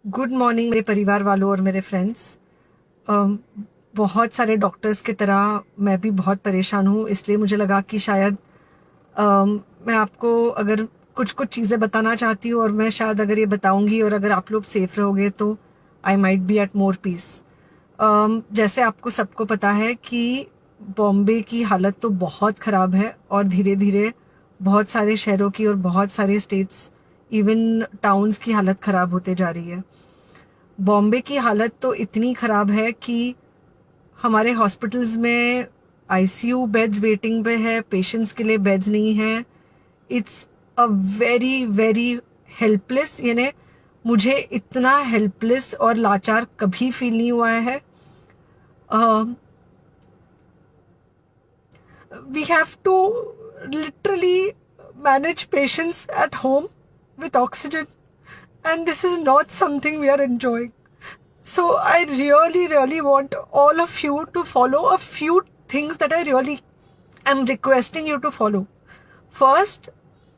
Good morning मेरे परिवार वालों और मेरे फ्रेंड्स। बहुत सारे डॉक्टर्स की तरह मैं भी बहुत परेशान हूँ, इसलिए मुझे लगा कि शायद मैं आपको अगर कुछ कुछ चीज़ें बताना चाहती हूँ और मैं शायद अगर ये बताऊंगी और अगर आप लोग सेफ रहोगे तो I might be at more peace. जैसे आपको सबको पता है कि बॉम्बे की हालत तो बहुत ख़राब है और धीरे धीरे बहुत सारे शहरों की और बहुत सारे स्टेट्स, इवन टाउन्स की हालत ख़राब होते जा रही है। बॉम्बे की हालत तो इतनी ख़राब है कि हमारे हॉस्पिटल्स में आईसीयू बेड्स वेटिंग पे है, पेशेंट्स के लिए बेड्स नहीं है। It's a very very helpless, यानी मुझे इतना हेल्पलेस और लाचार कभी फील नहीं हुआ है। We have to literally manage patients at home with oxygen, and this is not something we are enjoying. So I really, really want all of you to follow a few things that I really am requesting you to follow. First,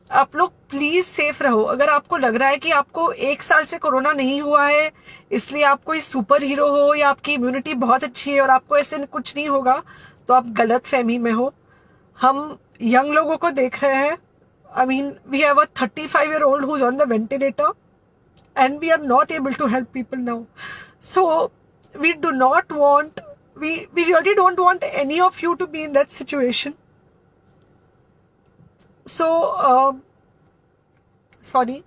आप लोग please safe रहो। अगर आपको लग रहा है कि आपको 1 साल से कोरोना नहीं हुआ है इसलिए आप कोई सुपर हीरो हो या आपकी इम्यूनिटी बहुत अच्छी है और आपको ऐसे कुछ नहीं होगा, तो आप गलत फहमी में हो। हम यंग लोगों को देख रहे हैं। I mean we have a 35-year-old who's on the ventilator and we are not able to help people now. So we do not want, we really don't want any of you to be in that situation. So sorry,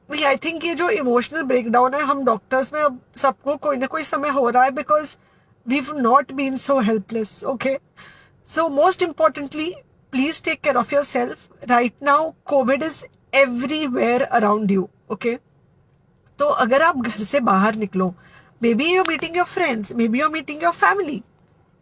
I think ये जो emotional breakdown है हम doctors में अब सबको कोई ना कोई समय हो रहा है, because we not been so helpless. Okay, so most importantly please take care of yourself. Right now covid is everywhere around you. Okay, तो अगर आप घर से बाहर निकलो, maybe you're meeting your friends, maybe you're meeting your family,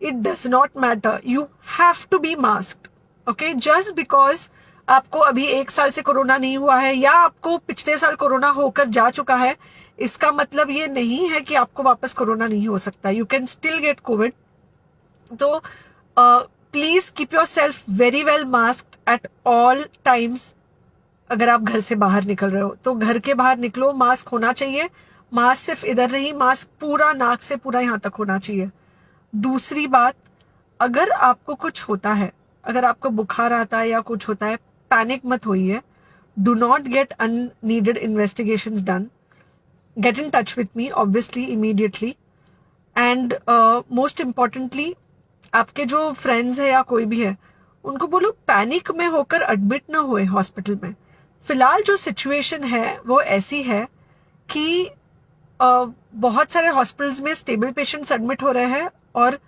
it does not matter, you have to be masked. Okay, just because आपको अभी 1 साल से कोरोना नहीं हुआ है या आपको पिछले साल कोरोना होकर जा चुका है, इसका मतलब ये नहीं है कि आपको वापस कोरोना नहीं हो सकता। You can still get covid. तो please keep yourself very well masked at all times. अगर आप घर से बाहर निकल रहे हो तो घर के बाहर निकलो, मास्क होना चाहिए। मास्क सिर्फ इधर नहीं, मास्क पूरा नाक से पूरा यहाँ तक होना चाहिए। दूसरी बात, अगर आपको कुछ होता है, अगर आपको बुखार आता है या कुछ होता है, पैनिक मत होइए। Do not get unneeded investigations done. Get in touch with me obviously immediately. And most importantly, आपके जो फ्रेंड्स है या कोई भी है उनको बोलो पैनिक में होकर एडमिट ना हुए हॉस्पिटल में। फिलहाल जो सिचुएशन है वो ऐसी है कि बहुत सारे हॉस्पिटल्स में स्टेबल पेशेंट्स एडमिट हो रहे हैं और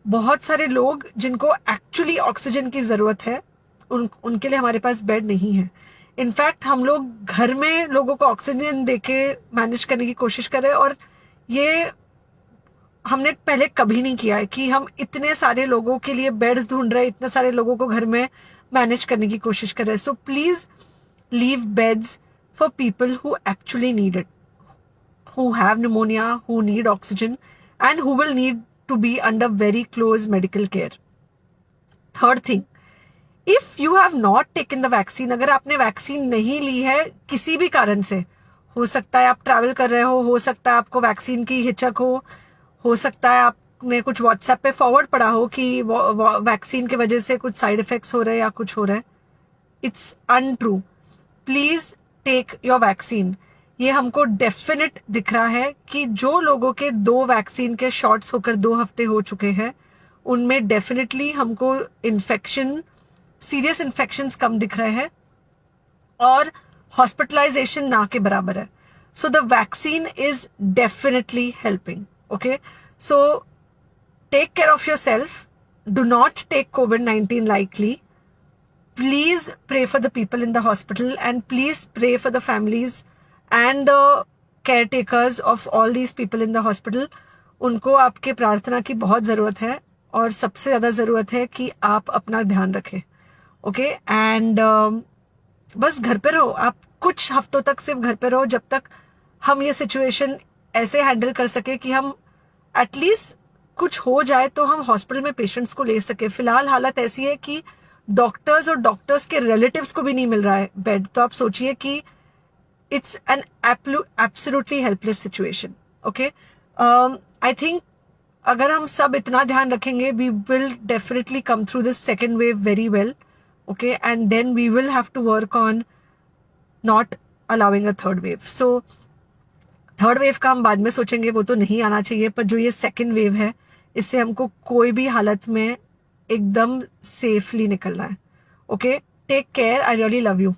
बहुत सारे लोग जिनको एक्चुअली ऑक्सीजन की जरूरत है उनके लिए हमारे पास बेड नहीं है। इनफैक्ट हम लोग घर में लोगों को ऑक्सीजन देके मैनेज करने की कोशिश कर रहे हैं, और ये हमने पहले कभी नहीं किया है कि हम इतने सारे लोगों के लिए बेड्स ढूंढ रहे हैं, इतने सारे लोगों को घर में मैनेज करने की कोशिश कर रहे हैं। So please leave beds for people who actually need it, who have pneumonia, who need oxygen, and who will need to be under very close medical care. Third thing, if you have not taken the vaccine, अगर आपने vaccine नहीं ली है किसी भी कारण से, हो सकता है आप ट्रैवल कर रहे हो सकता है आपको वैक्सीन की हिचक हो सकता है आपने कुछ व्हाट्सएप पे फॉरवर्ड पढ़ा हो कि वैक्सीन की वजह से कुछ साइड इफेक्ट्स हो रहे हैं या कुछ हो रहा है। It's untrue. Please take your vaccine. ये हमको डेफिनेट दिख रहा है कि जो लोगों के 2 वैक्सीन के शॉट्स होकर 2 हफ्ते हो चुके हैं उनमें डेफिनेटली हमको इन्फेक्शन, सीरियस इन्फेक्शंस कम दिख रहे हैं और हॉस्पिटलाइजेशन ना के बराबर है। So the vaccine is definitely helping. Okay, so take care of yourself. Do not take COVID-19 lightly. Please pray for the people in the hospital and please pray for the families and the caretakers of all these people in the hospital. उनको आपके प्रार्थना की बहुत ज़रूरत है और सबसे ज़्यादा ज़रूरत है कि आप अपना ध्यान रखें। ओके, एंड बस घर पे रहो। आप कुछ हफ्तों तक सिर्फ घर पे रहो जब तक हम ये सिचुएशन ऐसे हैंडल कर सके कि हम एटलीस्ट कुछ हो जाए तो हम हॉस्पिटल में पेशेंट्स को ले सके। फिलहाल हालत ऐसी है कि डॉक्टर्स और डॉक्टर्स के रिलेटिव्स को भी नहीं मिल रहा है बेड, तो आप सोचिए कि it's an absolutely helpless situation. Okay, I think अगर हम सब इतना ध्यान रखेंगे, we will definitely come through this second wave very well. Okay, and then we will have to work on not allowing a third wave. So third wave का हम बाद में सोचेंगे, वो तो नहीं आना चाहिए, पर जो ये सेकेंड वेव है इससे हमको कोई भी हालत में एकदम सेफली निकलना है. Okay, take care, I really love you.